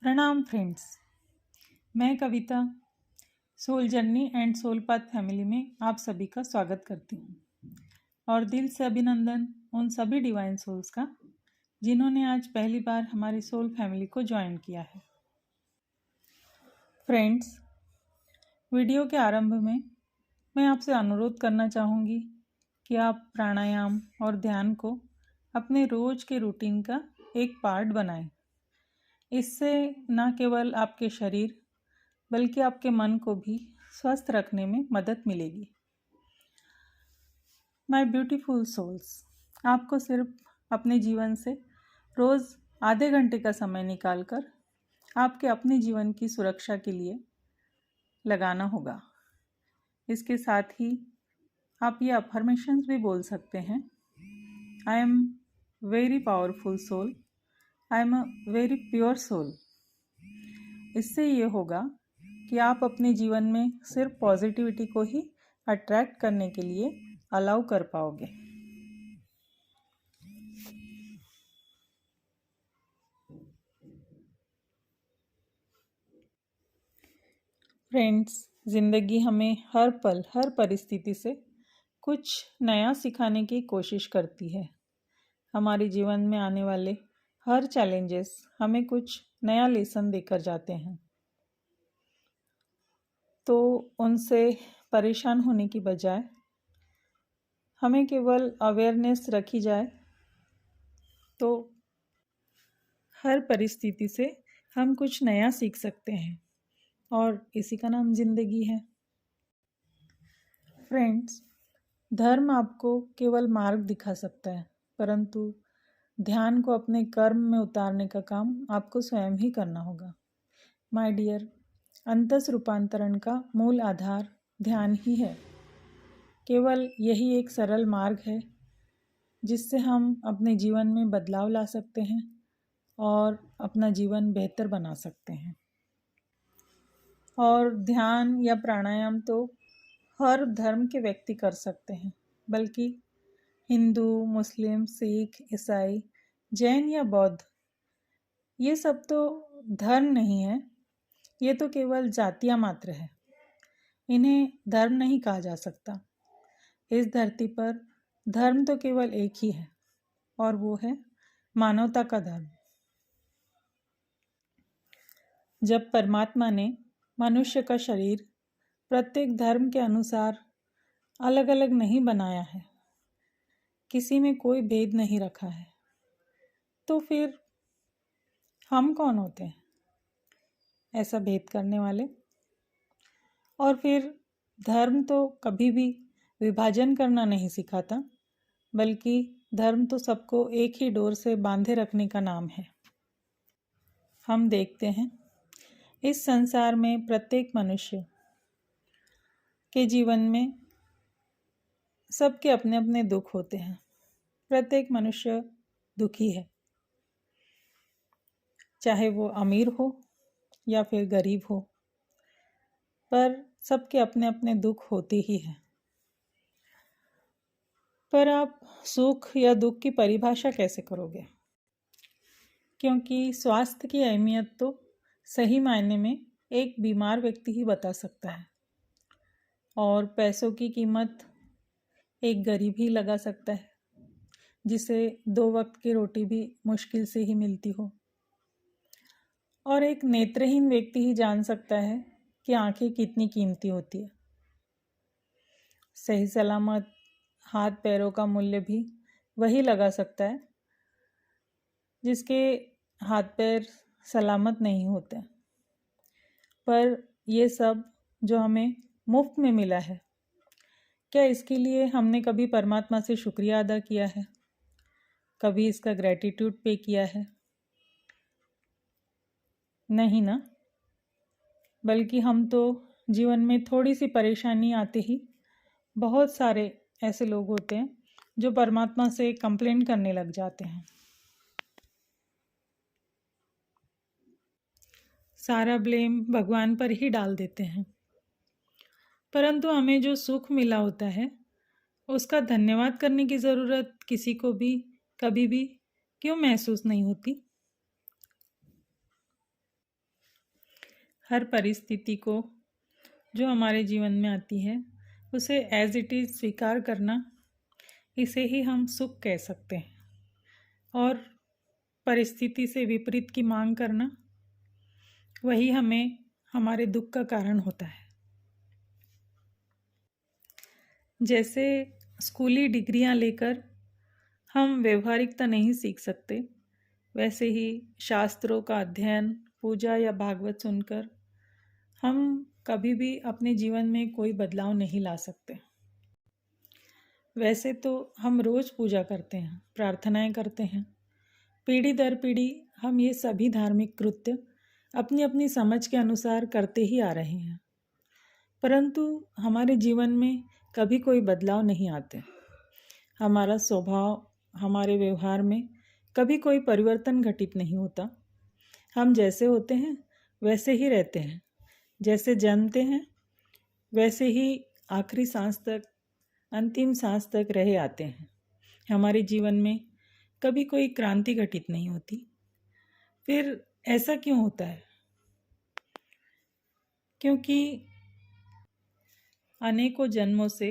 प्रणाम फ्रेंड्स। मैं Kavita soul journey and soul path family में आप सभी का स्वागत करती हूँ और दिल से अभिनंदन उन सभी डिवाइन सोल्स का जिन्होंने आज पहली बार हमारी सोल फैमिली को ज्वाइन किया है। फ्रेंड्स, वीडियो के आरंभ में मैं आपसे अनुरोध करना चाहूँगी कि आप प्राणायाम और ध्यान को अपने रोज के रूटीन का एक पार्ट बनाएं। इससे न केवल आपके शरीर बल्कि आपके मन को भी स्वस्थ रखने में मदद मिलेगी। माय ब्यूटीफुल सोल्स, आपको सिर्फ अपने जीवन से रोज़ आधे घंटे का समय निकालकर आपके अपने जीवन की सुरक्षा के लिए लगाना होगा। इसके साथ ही आप ये अफर्मेशंस भी बोल सकते हैं। I am very powerful soul, I am a very pure soul. इससे ये होगा कि आप अपने जीवन में सिर्फ पॉजिटिविटी को ही अट्रैक्ट करने के लिए अलाउ कर पाओगे। फ्रेंड्स, ज़िंदगी हमें हर पल हर परिस्थिति से कुछ नया सिखाने की कोशिश करती है। हमारे जीवन में आने वाले हर चैलेंजेस हमें कुछ नया लेसन देकर जाते हैं। तो उनसे परेशान होने की बजाय हमें केवल अवेयरनेस रखी जाए तो हर परिस्थिति से हम कुछ नया सीख सकते हैं और इसी का नाम जिंदगी है। फ्रेंड्स, धर्म आपको केवल मार्ग दिखा सकता है, परंतु ध्यान को अपने कर्म में उतारने का काम आपको स्वयं ही करना होगा। माय डियर, अंतस रूपांतरण का मूल आधार ध्यान ही है। केवल यही एक सरल मार्ग है जिससे हम अपने जीवन में बदलाव ला सकते हैं और अपना जीवन बेहतर बना सकते हैं। और ध्यान या प्राणायाम तो हर धर्म के व्यक्ति कर सकते हैं, बल्कि हिंदू, मुस्लिम, सिख, ईसाई, जैन या बौद्ध, ये सब तो धर्म नहीं है। ये तो केवल जातियाँ मात्र है। इन्हें धर्म नहीं कहा जा सकता। इस धरती पर धर्म तो केवल एक ही है और वो है मानवता का धर्म। जब परमात्मा ने मनुष्य का शरीर प्रत्येक धर्म के अनुसार अलग अलग नहीं बनाया है, किसी में कोई भेद नहीं रखा है, तो फिर हम कौन होते हैं ऐसा भेद करने वाले? और फिर धर्म तो कभी भी विभाजन करना नहीं सिखाता, बल्कि धर्म तो सबको एक ही डोर से बांधे रखने का नाम है। हम देखते हैं इस संसार में प्रत्येक मनुष्य के जीवन में सबके अपने अपने दुख होते हैं। प्रत्येक मनुष्य दुखी है, चाहे वो अमीर हो या फिर गरीब हो, पर सबके अपने अपने दुख होते ही हैं। पर आप सुख या दुख की परिभाषा कैसे करोगे? क्योंकि स्वास्थ्य की अहमियत तो सही मायने में एक बीमार व्यक्ति ही बता सकता है, और पैसों की कीमत एक गरीब ही लगा सकता है जिसे 2 वक्त की रोटी भी मुश्किल से ही मिलती हो। और एक नेत्रहीन व्यक्ति ही जान सकता है कि आंखें कितनी कीमती होती है। सही सलामत हाथ पैरों का मूल्य भी वही लगा सकता है जिसके हाथ पैर सलामत नहीं होते। पर ये सब जो हमें मुफ्त में मिला है, क्या इसके लिए हमने कभी परमात्मा से शुक्रिया अदा किया है? कभी इसका ग्रैटिट्यूड पे किया है? नहीं ना। बल्कि हम तो जीवन में थोड़ी सी परेशानी आते ही बहुत सारे ऐसे लोग होते हैं जो परमात्मा से कंप्लेंट करने लग जाते हैं। सारा ब्लेम भगवान पर ही डाल देते हैं। परंतु हमें जो सुख मिला होता है उसका धन्यवाद करने की ज़रूरत किसी को भी कभी भी क्यों महसूस नहीं होती? हर परिस्थिति को जो हमारे जीवन में आती है उसे एज इट इज़ स्वीकार करना, इसे ही हम सुख कह सकते हैं। और परिस्थिति से विपरीत की मांग करना, वही हमें हमारे दुख का कारण होता है। जैसे स्कूली डिग्रियां लेकर हम व्यवहारिकता नहीं सीख सकते, वैसे ही शास्त्रों का अध्ययन, पूजा या भागवत सुनकर हम कभी भी अपने जीवन में कोई बदलाव नहीं ला सकते। वैसे तो हम रोज़ पूजा करते हैं, प्रार्थनाएं करते हैं, पीढ़ी दर पीढ़ी हम ये सभी धार्मिक कृत्य अपनी अपनी समझ के अनुसार करते ही आ रहे हैं, परंतु हमारे जीवन में कभी कोई बदलाव नहीं आते। हमारा स्वभाव, हमारे व्यवहार में कभी कोई परिवर्तन घटित नहीं होता। हम जैसे होते हैं वैसे ही रहते हैं, जैसे जन्मते हैं वैसे ही आखिरी सांस तक, अंतिम सांस तक रहे आते हैं। हमारे जीवन में कभी कोई क्रांति घटित नहीं होती। फिर ऐसा क्यों होता है? क्योंकि अनेकों जन्मों से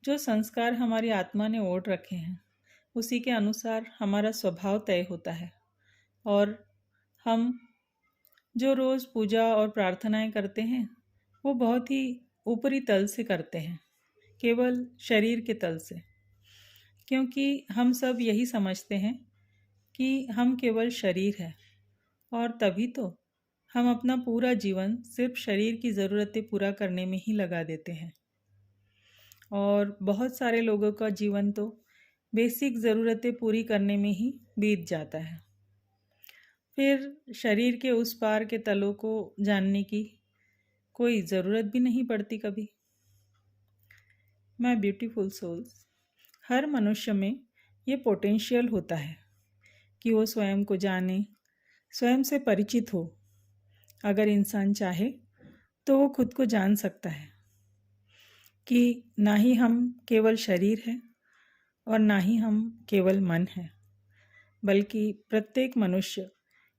जो संस्कार हमारी आत्मा ने ओढ़ रखे हैं, उसी के अनुसार हमारा स्वभाव तय होता है। और हम जो रोज़ पूजा और प्रार्थनाएं करते हैं वो बहुत ही ऊपरी तल से करते हैं, केवल शरीर के तल से, क्योंकि हम सब यही समझते हैं कि हम केवल शरीर है, और तभी तो हम अपना पूरा जीवन सिर्फ शरीर की ज़रूरतें पूरा करने में ही लगा देते हैं। और बहुत सारे लोगों का जीवन तो बेसिक ज़रूरतें पूरी करने में ही बीत जाता है। फिर शरीर के उस पार के तलों को जानने की कोई ज़रूरत भी नहीं पड़ती कभी। माय ब्यूटीफुल सोल्स, हर मनुष्य में ये पोटेंशियल होता है कि वो स्वयं को जाने, स्वयं से परिचित हो। अगर इंसान चाहे तो वो खुद को जान सकता है कि ना ही हम केवल शरीर हैं और ना ही हम केवल मन हैं, बल्कि प्रत्येक मनुष्य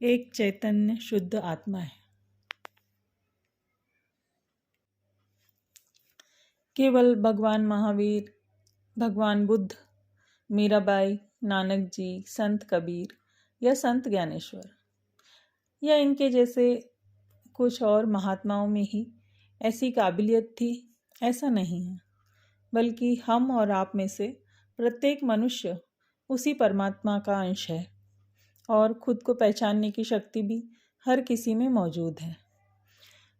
एक चैतन्य शुद्ध आत्मा है। केवल भगवान महावीर, भगवान बुद्ध, मीराबाई, नानक जी, संत कबीर या संत ज्ञानेश्वर या इनके जैसे कुछ और महात्माओं में ही ऐसी काबिलियत थी, ऐसा नहीं है। बल्कि हम और आप में से प्रत्येक मनुष्य उसी परमात्मा का अंश है, और खुद को पहचानने की शक्ति भी हर किसी में मौजूद है।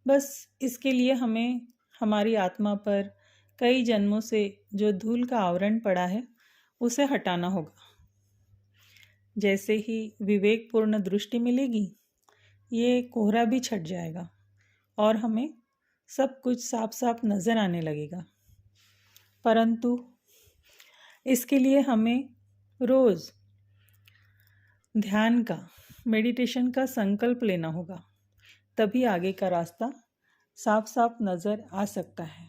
बस इसके लिए हमें हमारी आत्मा पर कई जन्मों से जो धूल का आवरण पड़ा है उसे हटाना होगा। जैसे ही विवेकपूर्ण दृष्टि मिलेगी, ये कोहरा भी छट जाएगा और हमें सब कुछ साफ साफ नज़र आने लगेगा। परंतु इसके लिए हमें रोज़ ध्यान का, मेडिटेशन का संकल्प लेना होगा, तभी आगे का रास्ता साफ साफ नज़र आ सकता है।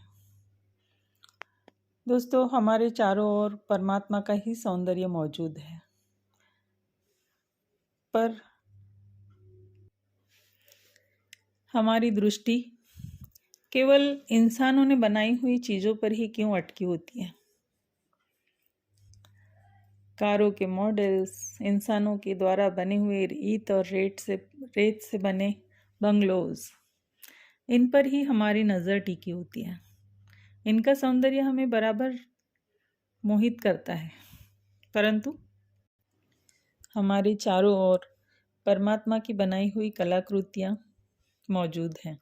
दोस्तों, हमारे चारों ओर परमात्मा का ही सौंदर्य मौजूद है, पर हमारी दृष्टि केवल इंसानों ने बनाई हुई चीज़ों पर ही क्यों अटकी होती है। कारों के मॉडल्स, इंसानों के द्वारा बने हुए ईंट और रेत से बने बंगलोज, इन पर ही हमारी नज़र टिकी होती है। इनका सौंदर्य हमें बराबर मोहित करता है, परंतु हमारे चारों ओर परमात्मा की बनाई हुई कलाकृतियाँ मौजूद हैं।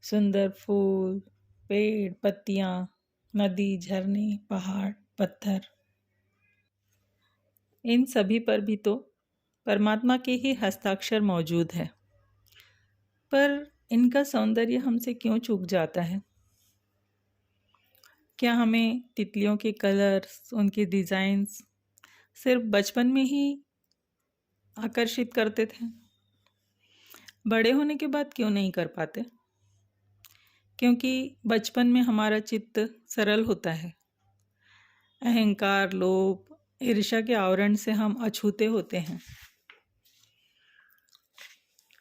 सुंदर फूल, पेड़, पत्तियाँ, नदी, झरने, पहाड़, पत्थर, इन सभी पर भी तो परमात्मा के ही हस्ताक्षर मौजूद है। पर इनका सौंदर्य हमसे क्यों चूक जाता है? क्या हमें तितलियों के कलर्स, उनके डिज़ाइंस सिर्फ बचपन में ही आकर्षित करते थे? बड़े होने के बाद क्यों नहीं कर पाते? क्योंकि बचपन में हमारा चित्त सरल होता है। अहंकार, लोभ, ईर्ष्या के आवरण से हम अछूते होते हैं।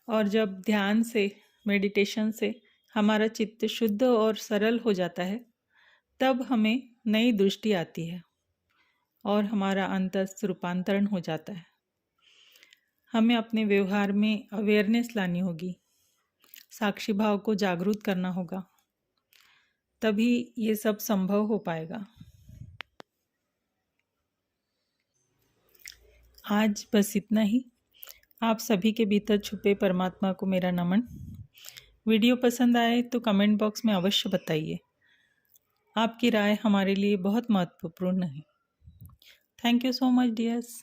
और जब ध्यान से, मेडिटेशन से हमारा चित्त शुद्ध और सरल हो जाता है, तब हमें नई दृष्टि आती है और हमारा अंतस रूपांतरण हो जाता है। हमें अपने व्यवहार में अवेयरनेस लानी होगी, साक्षी भाव को जागरूक करना होगा, तभी ये सब संभव हो पाएगा। आज बस इतना ही। आप सभी के भीतर छुपे परमात्मा को मेरा नमन। वीडियो पसंद आए तो कमेंट बॉक्स में अवश्य बताइए। आपकी राय हमारे लिए बहुत महत्वपूर्ण है। Thank you so much dears.